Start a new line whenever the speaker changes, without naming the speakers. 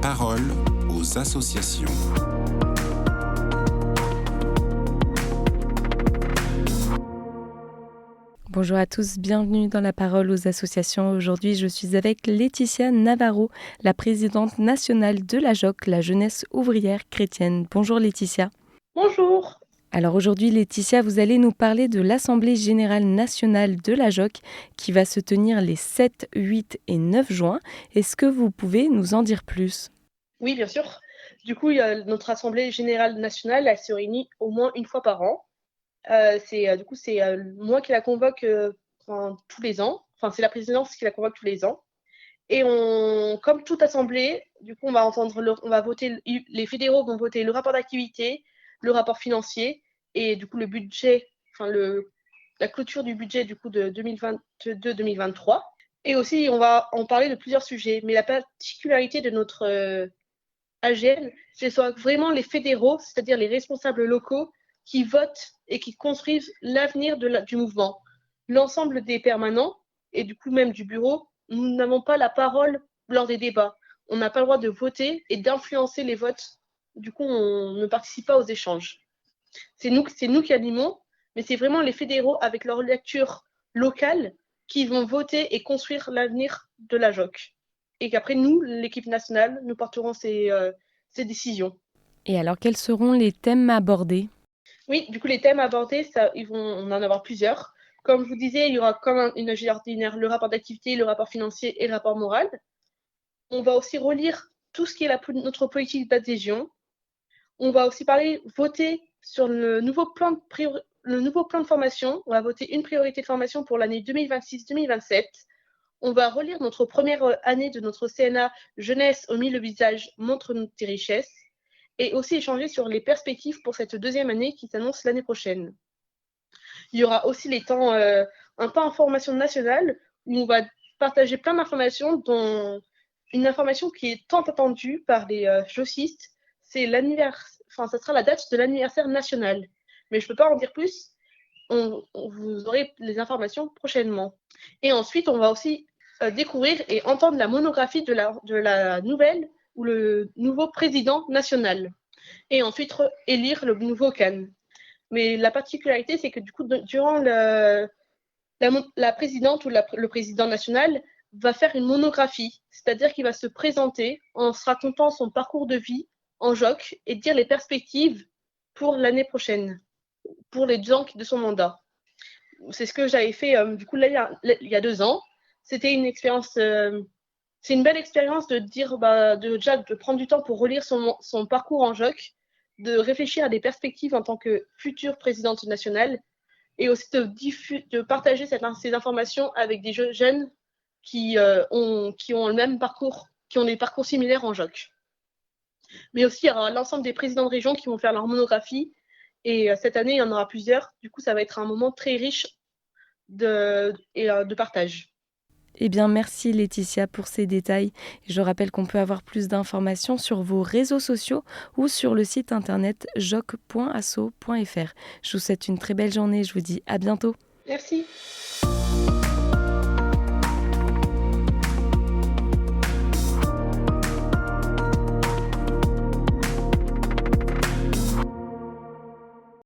parole aux associations.
Bonjour à tous, bienvenue dans la parole aux associations. Aujourd'hui, je suis avec Laetitia Navarro, la présidente nationale de la JOC, la Jeunesse ouvrière chrétienne. Bonjour Laetitia.
Bonjour.
Alors aujourd'hui, Laetitia, vous allez nous parler de l'Assemblée générale nationale de la JOC qui va se tenir les 7, 8 et 9 juin. Est-ce que vous pouvez nous en dire plus ?
Oui, bien sûr. Du coup, notre Assemblée générale nationale, elle se réunit au moins une fois par an. C'est moi qui la convoque tous les ans. Enfin, c'est la présidence qui la convoque tous les ans. Et comme toute assemblée, du coup, on va voter, les fédéraux vont voter le rapport d'activité, le rapport financier et du coup le budget, la clôture du budget du coup de 2022-2023. Et aussi, on va en parler de plusieurs sujets. Mais la particularité de notre AGN, c'est soit vraiment les fédéraux, c'est-à-dire les responsables locaux, qui votent et qui construisent l'avenir du mouvement. L'ensemble des permanents et du coup même du bureau, nous n'avons pas la parole lors des débats. On n'a pas le droit de voter et d'influencer les votes. Du coup, on ne participe pas aux échanges. C'est nous qui animons, mais c'est vraiment les fédéraux avec leur lecture locale qui vont voter et construire l'avenir de la JOC. Et qu'après, nous, l'équipe nationale, nous porterons ces décisions.
Et alors, quels seront les thèmes abordés ?
Oui, du coup, les thèmes abordés, on en avoir plusieurs. Comme je vous disais, il y aura comme une AG ordinaire le rapport d'activité, le rapport financier et le rapport moral. On va aussi relire tout ce qui est notre politique d'adhésion. On va aussi voter sur le nouveau plan de formation. On va voter une priorité de formation pour l'année 2026-2027. On va relire notre première année de notre CNA Jeunesse au mille visages, montre-nous tes richesses. Et aussi échanger sur les perspectives pour cette deuxième année qui s'annonce l'année prochaine. Il y aura aussi un temps information nationale où on va partager plein d'informations, dont une information qui est tant attendue par les jocistes, c'est ça sera la date de l'anniversaire national. Mais je ne peux pas en dire plus, vous aurez les informations prochainement. Et ensuite, on va aussi découvrir et entendre la monographie de la nouvelle ou le nouveau président national. Et ensuite, élire le nouveau CAN. Mais la particularité, c'est que du coup, durant la présidente ou le président national va faire une monographie, c'est-à-dire qu'il va se présenter en se racontant son parcours de vie en JOC et dire les perspectives pour l'année prochaine, pour les 2 ans de son mandat. C'est ce que j'avais fait du coup là, il y a 2 ans. C'était une expérience, c'est une belle expérience de dire, de prendre du temps pour relire son parcours en JOC, de réfléchir à des perspectives en tant que future présidente nationale et aussi de partager ces informations avec des jeunes qui ont le même parcours, qui ont des parcours similaires en JOC. Mais aussi, il y aura l'ensemble des présidents de région qui vont faire leur monographie. Et cette année, il y en aura plusieurs. Du coup, ça va être un moment très riche de partage.
Eh bien, merci Laetitia pour ces détails. Je rappelle qu'on peut avoir plus d'informations sur vos réseaux sociaux ou sur le site internet joc.asso.fr. Je vous souhaite une très belle journée. Je vous dis à bientôt.
Merci.